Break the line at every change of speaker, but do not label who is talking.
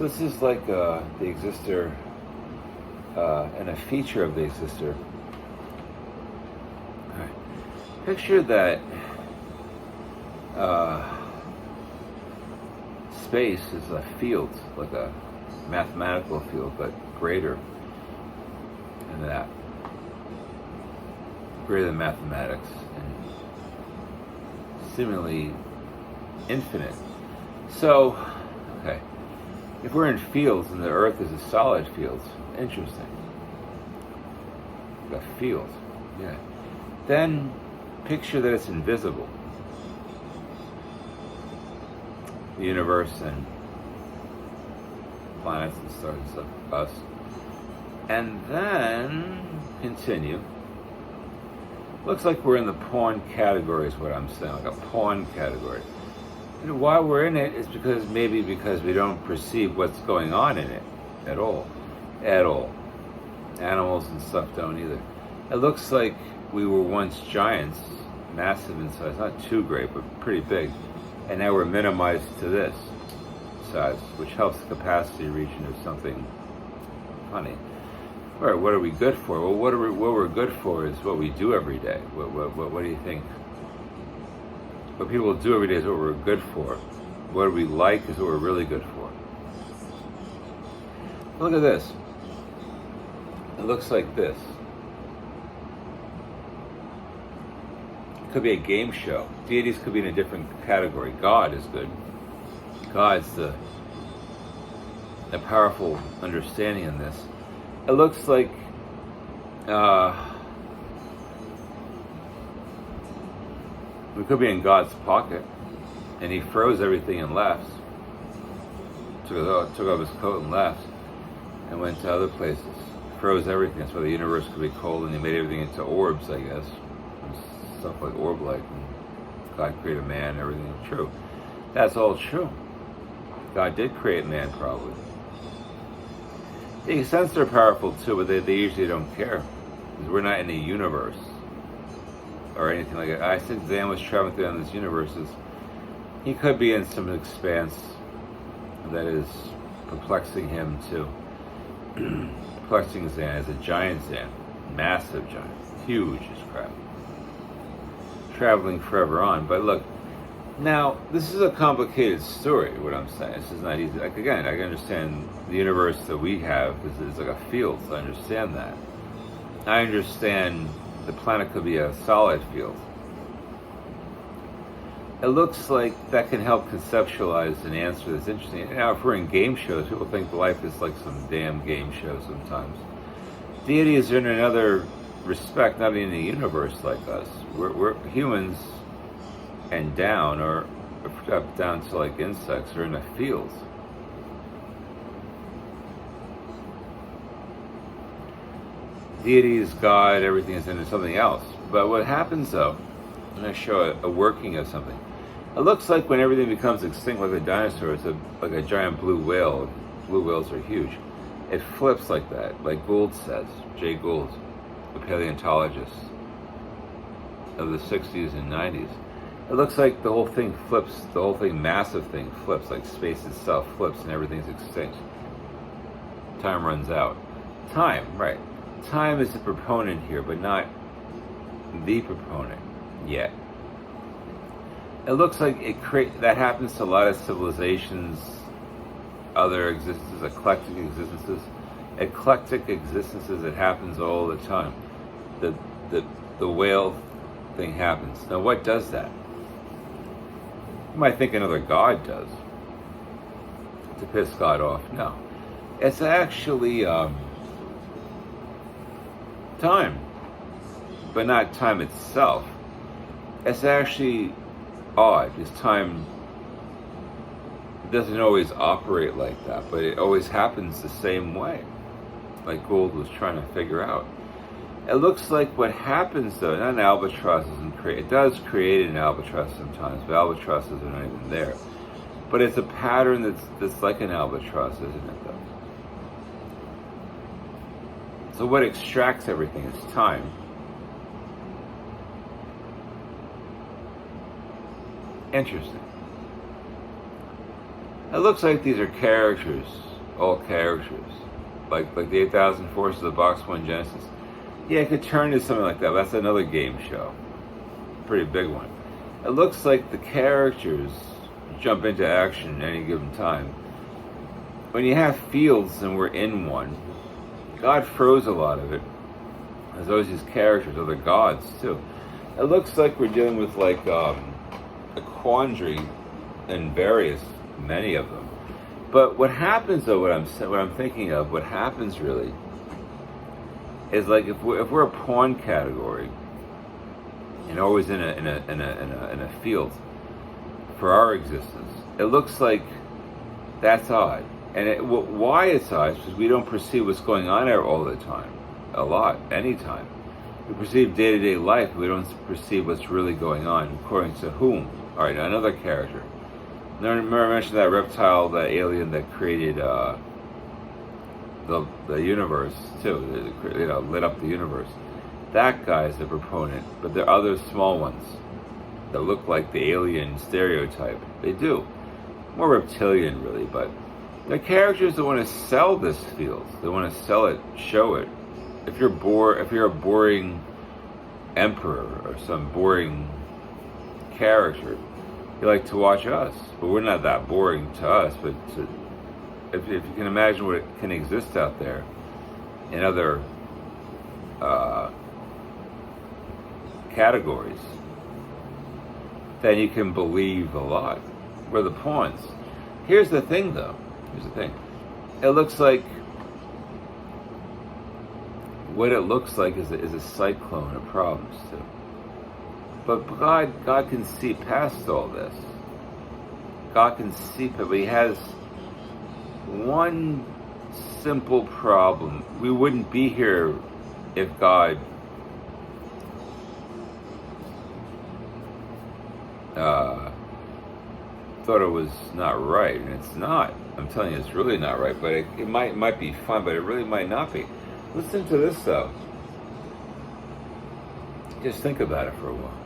So this is like the existor and a feature of the existor. All right. Picture that space is a field, like a mathematical field, but greater than that. Greater than mathematics and seemingly infinite. So, okay, if we're in fields and the Earth is a solid field, interesting. A field, yeah. Then picture that it's invisible. The universe and planets and stars and stuff, us. And then continue. Looks like we're in the pawn category is what I'm saying, like a pawn category. And why we're in it is because we don't perceive what's going on in it at all. At all. Animals and stuff don't either. It looks like we were once giants, massive in size, not too great, but pretty big. And now we're minimized to this size, which helps the capacity region of something funny. All right, what are we good for? Well, what we're good for is what we do every day. What do you think? What people do every day is what we're good for. What we like is what we're really good for. Look at this. It looks like this. It could be a game show. Deities could be in a different category. God is good. God's the powerful understanding in this. It looks like we could be in God's pocket, and He froze everything and left. Took off His coat and left, and went to other places. Froze everything. That's why the universe could be cold, and He made everything into orbs, I guess. Stuff like orb-like. And God created man, everything. True. That's all true. God did create man, probably. The sense they're powerful too, but they usually don't care. Because we're not in a universe. Or anything like that. I said Zan was traveling through this universe. He could be in some expanse that is perplexing him too. Perplexing Zan is a giant Zan. Massive giant. Huge as crap. Traveling forever on. But look, now this is a complicated story, what I'm saying. This is not easy. Like, again, I can understand the universe that we have is like a field, so I understand that. I understand the planet could be a solid field. It looks like that can help conceptualize an answer that's interesting. Now, if we're in game shows, people think life is like some damn game show sometimes. Deities are in another respect, not in the universe like us. We're humans and down, or up down to like insects, are in a field. Deity is God, everything is into something else. But what happens though, I'm going to show a working of something. It looks like when everything becomes extinct like a dinosaur, it's like a giant blue whale. Blue whales are huge. It flips like that, like Gould says, Jay Gould, the paleontologist of the 60s and 90s. It looks like the whole thing flips, the whole thing, massive thing flips, like space itself flips and everything's extinct. Time runs out. Time, right. Time is the proponent here, but not the proponent yet. It looks like that happens to a lot of civilizations, other existences, eclectic existences. Eclectic existences, it happens all the time. The whale thing happens. Now what does that? You might think another god does. To piss God off. No. It's actually time. But not time itself. It's actually odd, because time doesn't always operate like that, but it always happens the same way, like Gould was trying to figure out. It looks like what happens though, not an albatross isn't create. It does create an albatross sometimes, but albatrosses are not even there. But it's a pattern that's like an albatross, isn't it though? So what extracts everything is time. Interesting. It looks like these are characters all characters, like the 8,000 Forces of Box 1 Genesis. Yeah, it could turn into something like that. That's another game show. Pretty big one. It looks like the characters jump into action at any given time. When you have fields and we're in one, God froze a lot of it. There's always these characters, other gods too. It looks like we're dealing with like a quandary in many of them. But what happens though, what I'm thinking of, what happens really is like if we're a pawn category and always in a field for our existence, it looks like that's odd. And why it's odd is because we don't perceive what's going on there all the time, anytime. We perceive day-to-day life, we don't perceive what's really going on, according to whom? All right, another character. Remember I mentioned that reptile, that alien that created the universe too, lit up the universe. That guy's the proponent, but there are other small ones that look like the alien stereotype. They do. More reptilian really, but they're characters that want to sell this field. They want to sell it, show it. If you're a boring emperor or some boring character, you like to watch us, but we're not that boring to us. But if you can imagine what can exist out there in other categories, then you can believe a lot. We're the pawns. Here's the thing, though. It looks like what it looks like is a cyclone of problems too. But God can see past all this. God can see, but He has one simple problem. We wouldn't be here if God thought it was not right, and it's not. I'm telling you, it's really not right. But it might be fun, but it really might not be. Listen to this though. Just think about it for a while.